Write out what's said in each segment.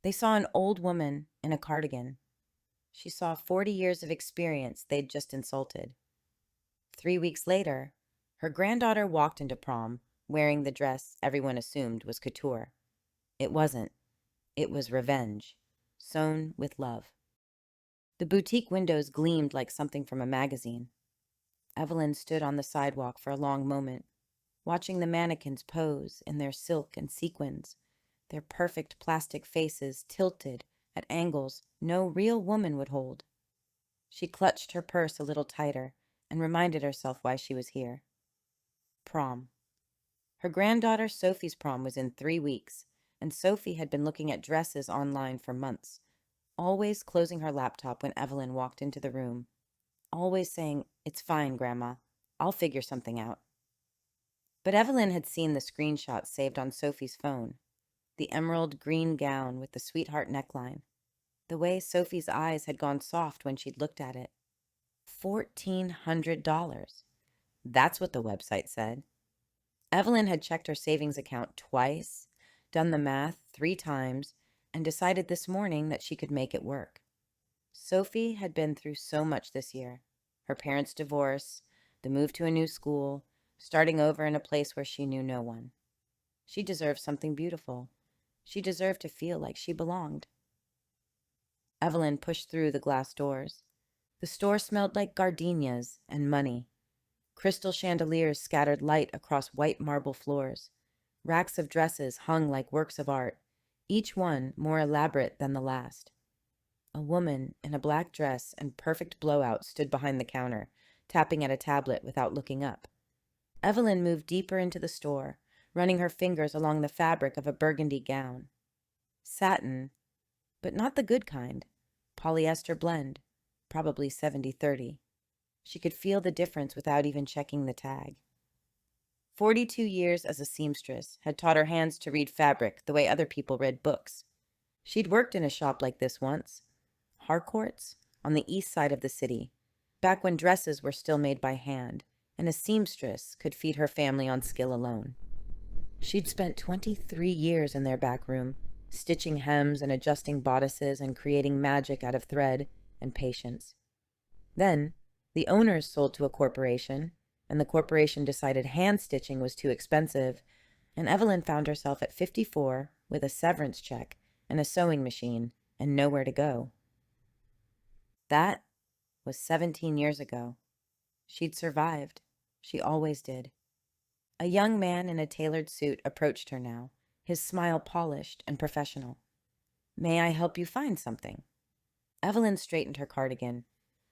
They saw an old woman in a cardigan. She saw 40 years of experience they'd just insulted. 3 weeks later, her granddaughter walked into prom wearing the dress everyone assumed was couture. It wasn't. It was revenge, sewn with love. The boutique windows gleamed like something from a magazine. Evelyn stood on the sidewalk for a long moment, watching the mannequins pose in their silk and sequins, their perfect plastic faces tilted at angles no real woman would hold. She clutched her purse a little tighter and reminded herself why she was here. Prom. Her granddaughter Sophie's prom was in 3 weeks, and Sophie had been looking at dresses online for months, always closing her laptop when Evelyn walked into the room, always saying, "It's fine, Grandma. I'll figure something out." But Evelyn had seen the screenshot saved on Sophie's phone, the emerald green gown with the sweetheart neckline, the way Sophie's eyes had gone soft when she'd looked at it. $1,400. That's what the website said. Evelyn had checked her savings account twice, done the math 3 times, and decided this morning that she could make it work. Sophie had been through so much this year. Her parents' divorce, the move to a new school, starting over in a place where she knew no one. She deserved something beautiful. She deserved to feel like she belonged. Evelyn pushed through the glass doors. The store smelled like gardenias and money. Crystal chandeliers scattered light across white marble floors. Racks of dresses hung like works of art, each one more elaborate than the last. A woman in a black dress and perfect blowout stood behind the counter, tapping at a tablet without looking up. Evelyn moved deeper into the store, running her fingers along the fabric of a burgundy gown. Satin, but not the good kind. Polyester blend, probably 70-30. She could feel the difference without even checking the tag. 42 years as a seamstress had taught her hands to read fabric the way other people read books. She'd worked in a shop like this once, Harcourt's, on the east side of the city, back when dresses were still made by hand, and a seamstress could feed her family on skill alone. She'd spent 23 years in their back room, stitching hems and adjusting bodices and creating magic out of thread and patience. Then, the owners sold to a corporation, and the corporation decided hand stitching was too expensive, and Evelyn found herself at 54 with a severance check and a sewing machine and nowhere to go. That was 17 years ago. She'd survived. She always did. A young man in a tailored suit approached her now, his smile polished and professional. "May I help you find something?" Evelyn straightened her cardigan,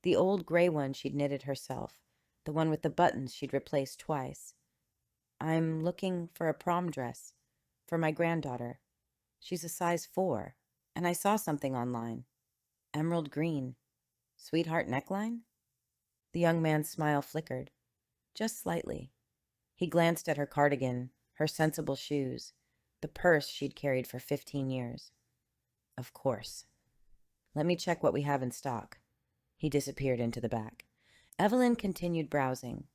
the old gray one she'd knitted herself, the one with the buttons she'd replaced twice. "I'm looking for a prom dress for my granddaughter. She's a size 4, and I saw something online. Emerald green. Sweetheart neckline?" The young man's smile flickered, just slightly. He glanced at her cardigan, her sensible shoes, the purse she'd carried for 15 years. "Of course. Let me check what we have in stock." He disappeared into the back. Evelyn continued browsing.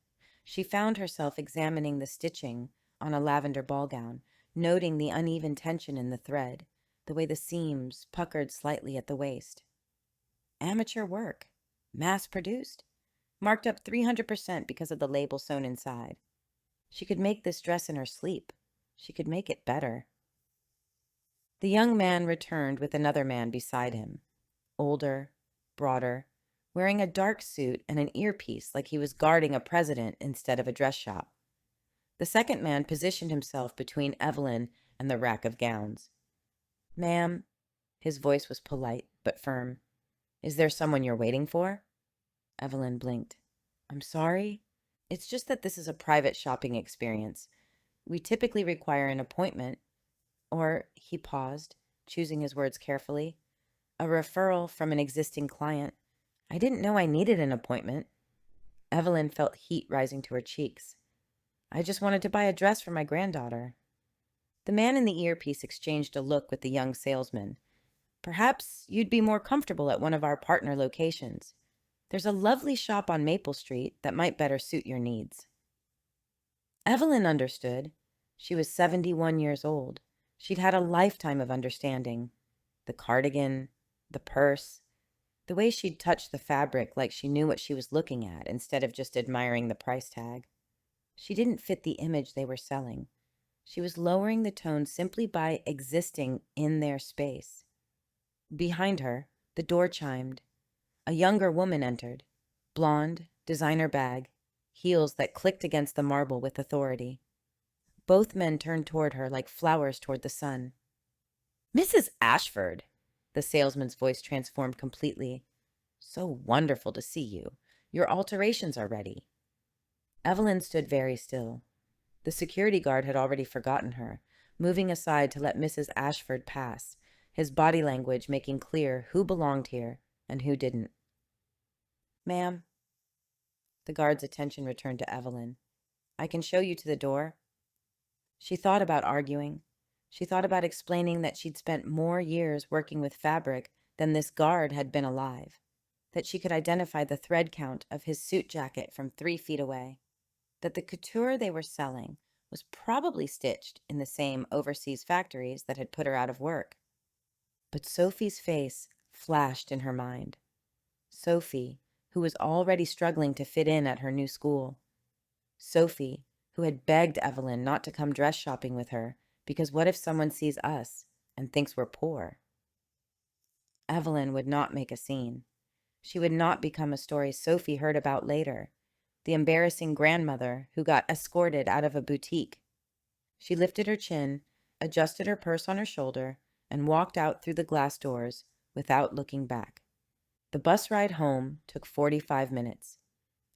She found herself examining the stitching on a lavender ball gown, noting the uneven tension in the thread, the way the seams puckered slightly at the waist. Amateur work. Mass-produced. Marked up 300% because of the label sewn inside. She could make this dress in her sleep. She could make it better. The young man returned with another man beside him. Older, broader, wearing a dark suit and an earpiece like he was guarding a president instead of a dress shop. The second man positioned himself between Evelyn and the rack of gowns. "Ma'am," his voice was polite but firm, "is there someone you're waiting for?" Evelyn blinked. "I'm sorry. It's just that this is a private shopping experience. We typically require an appointment, or," he paused, choosing his words carefully, "a referral from an existing client. I didn't know I needed an appointment." Evelyn felt heat rising to her cheeks. "I just wanted to buy a dress for my granddaughter." The man in the earpiece exchanged a look with the young salesman. "Perhaps you'd be more comfortable at one of our partner locations. There's a lovely shop on Maple Street that might better suit your needs." Evelyn understood. She was 71 years old. She'd had a lifetime of understanding. The cardigan, the purse, the way she'd touched the fabric like she knew what she was looking at instead of just admiring the price tag. She didn't fit the image they were selling. She was lowering the tone simply by existing in their space. Behind her, the door chimed. A younger woman entered. Blonde, designer bag, heels that clicked against the marble with authority. Both men turned toward her like flowers toward the sun. "Mrs. Ashford!" The salesman's voice transformed completely. "So wonderful to see you. Your alterations are ready." Evelyn stood very still. The security guard had already forgotten her, moving aside to let Mrs. Ashford pass, his body language making clear who belonged here and who didn't. "Ma'am." The guard's attention returned to Evelyn. "I can show you to the door." She thought about arguing. She thought about explaining that she'd spent more years working with fabric than this guard had been alive, that she could identify the thread count of his suit jacket from 3 feet away, that the couture they were selling was probably stitched in the same overseas factories that had put her out of work. But Sophie's face flashed in her mind. Sophie, who was already struggling to fit in at her new school. Sophie, who had begged Evelyn not to come dress shopping with her because what if someone sees us and thinks we're poor? Evelyn would not make a scene. She would not become a story Sophie heard about later, the embarrassing grandmother who got escorted out of a boutique. She lifted her chin, adjusted her purse on her shoulder, and walked out through the glass doors without looking back. The bus ride home took 45 minutes.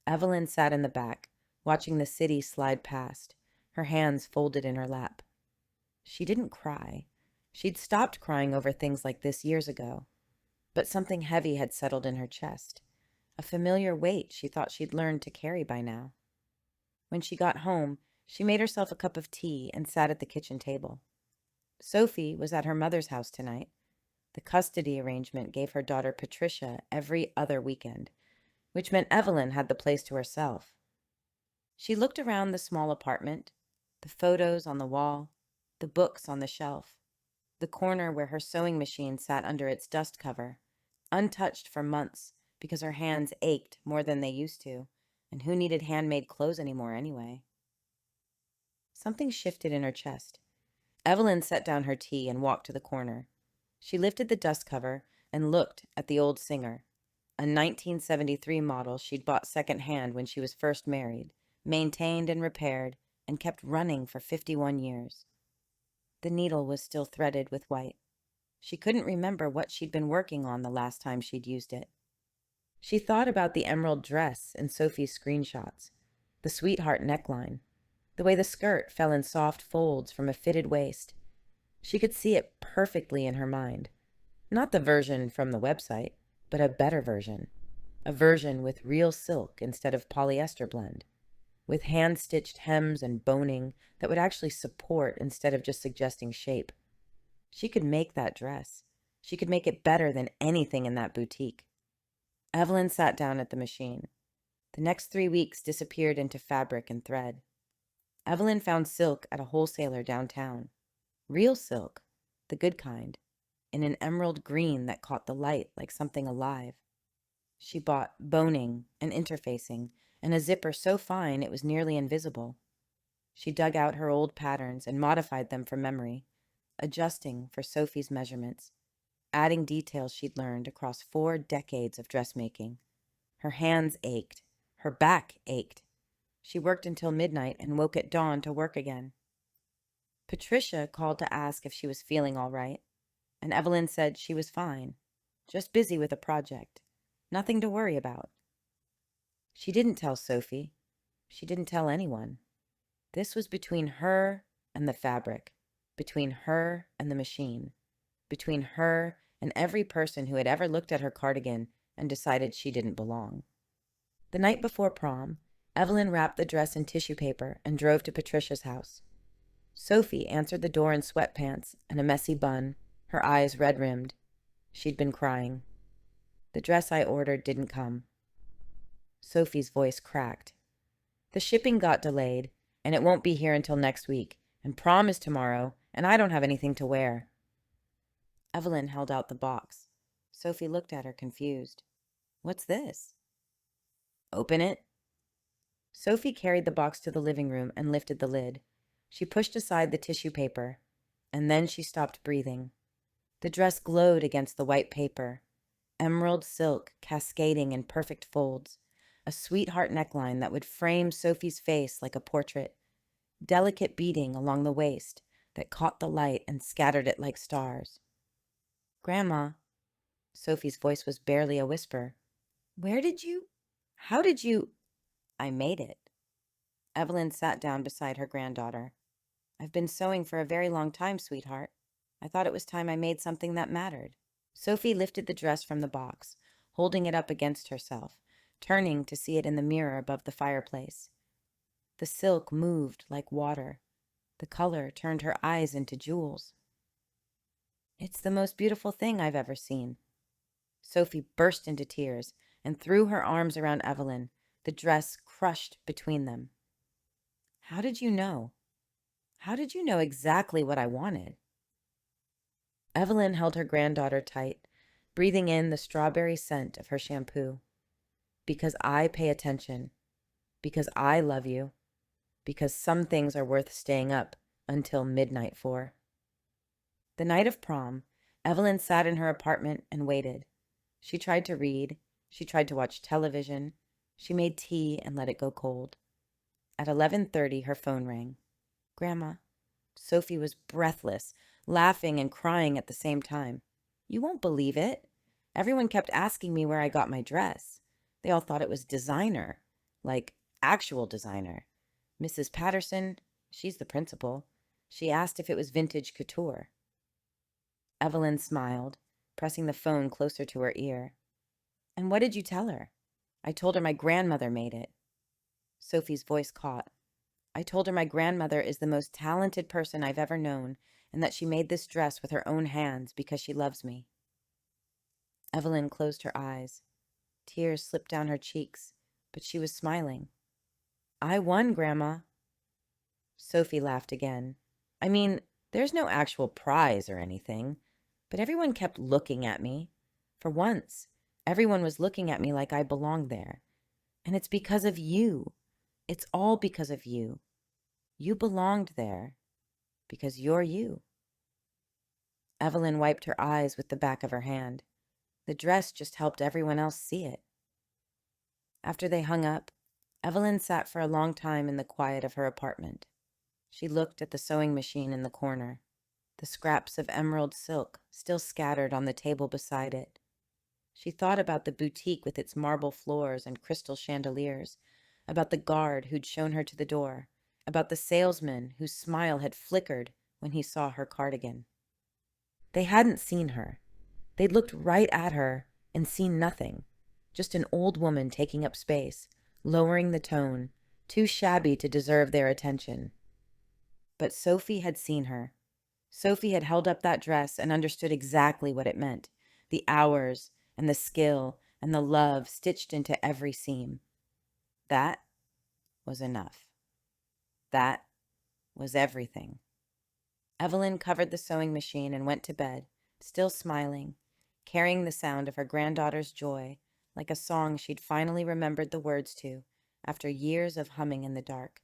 Evelyn sat in the back, watching the city slide past, her hands folded in her lap. She didn't cry. She'd stopped crying over things like this years ago. But something heavy had settled in her chest, a familiar weight she thought she'd learned to carry by now. When she got home, she made herself a cup of tea and sat at the kitchen table. Sophie was at her mother's house tonight. The custody arrangement gave her daughter Patricia every other weekend, which meant Evelyn had the place to herself. She looked around the small apartment, the photos on the wall, the books on the shelf, the corner where her sewing machine sat under its dust cover, untouched for months because her hands ached more than they used to, and who needed handmade clothes anymore anyway? Something shifted in her chest. Evelyn set down her tea and walked to the corner. She lifted the dust cover and looked at the old Singer, a 1973 model she'd bought secondhand when she was first married, maintained and repaired, and kept running for 51 years. The needle was still threaded with white. She couldn't remember what she'd been working on the last time she'd used it. She thought about the emerald dress in Sophie's screenshots, the sweetheart neckline, the way the skirt fell in soft folds from a fitted waist. She could see it perfectly in her mind. Not the version from the website, but a better version. A version with real silk instead of polyester blend, with hand-stitched hems and boning that would actually support instead of just suggesting shape. She could make that dress. She could make it better than anything in that boutique. Evelyn sat down at the machine. The next 3 weeks disappeared into fabric and thread. Evelyn found silk at a wholesaler downtown. Real silk, the good kind, in an emerald green that caught the light like something alive. She bought boning and interfacing and a zipper so fine it was nearly invisible. She dug out her old patterns and modified them from memory, adjusting for Sophie's measurements, adding details she'd learned across 4 decades of dressmaking. Her hands ached. Her back ached. She worked until midnight and woke at dawn to work again. Patricia called to ask if she was feeling all right, and Evelyn said she was fine, just busy with a project. Nothing to worry about. She didn't tell Sophie. She didn't tell anyone. This was between her and the fabric, between her and the machine, between her and every person who had ever looked at her cardigan and decided she didn't belong. The night before prom, Evelyn wrapped the dress in tissue paper and drove to Patricia's house. Sophie answered the door in sweatpants and a messy bun, her eyes red-rimmed. She'd been crying. The dress I ordered didn't come. Sophie's voice cracked. The shipping got delayed, and it won't be here until next week, and prom is tomorrow, and I don't have anything to wear. Evelyn held out the box. Sophie looked at her, confused. What's this? Open it. Sophie carried the box to the living room and lifted the lid. She pushed aside the tissue paper, and then she stopped breathing. The dress glowed against the white paper, emerald silk cascading in perfect folds, a sweetheart neckline that would frame Sophie's face like a portrait, delicate beading along the waist that caught the light and scattered it like stars. Grandma, Sophie's voice was barely a whisper. How did you? I made it. Evelyn sat down beside her granddaughter. I've been sewing for a very long time, sweetheart. I thought it was time I made something that mattered. Sophie lifted the dress from the box, holding it up against herself, turning to see it in the mirror above the fireplace. The silk moved like water. The color turned her eyes into jewels. It's the most beautiful thing I've ever seen. Sophie burst into tears and threw her arms around Evelyn, the dress crushed between them. How did you know? How did you know exactly what I wanted? Evelyn held her granddaughter tight, breathing in the strawberry scent of her shampoo. Because I pay attention. Because I love you. Because some things are worth staying up until midnight for. The night of prom, Evelyn sat in her apartment and waited. She tried to read. She tried to watch television. She made tea and let it go cold. At 11:30, her phone rang. Grandma. Sophie was breathless, laughing and crying at the same time. You won't believe it. Everyone kept asking me where I got my dress. They all thought it was designer, like actual designer. Mrs. Patterson, she's the principal, she asked if it was vintage couture. Evelyn smiled, pressing the phone closer to her ear. And what did you tell her? I told her my grandmother made it. Sophie's voice caught. I told her my grandmother is the most talented person I've ever known, and that she made this dress with her own hands because she loves me. Evelyn closed her eyes. Tears slipped down her cheeks, but she was smiling. I won, Grandma. Sophie laughed again. I mean, there's no actual prize or anything, but everyone kept looking at me. For once, everyone was looking at me like I belonged there. And it's because of you. It's all because of you. You belonged there because you're you. Evelyn wiped her eyes with the back of her hand. The dress just helped everyone else see it. After they hung up, Evelyn sat for a long time in the quiet of her apartment. She looked at the sewing machine in the corner, the scraps of emerald silk still scattered on the table beside it. She thought about the boutique with its marble floors and crystal chandeliers, about the guard who'd shown her to the door, about the salesman whose smile had flickered when he saw her cardigan. They hadn't seen her. They'd looked right at her and seen nothing, just an old woman taking up space, lowering the tone, too shabby to deserve their attention. But Sophie had seen her. Sophie had held up that dress and understood exactly what it meant, the hours and the skill and the love stitched into every seam. That was enough. That was everything. Evelyn covered the sewing machine and went to bed, still smiling, carrying the sound of her granddaughter's joy like a song she'd finally remembered the words to after years of humming in the dark.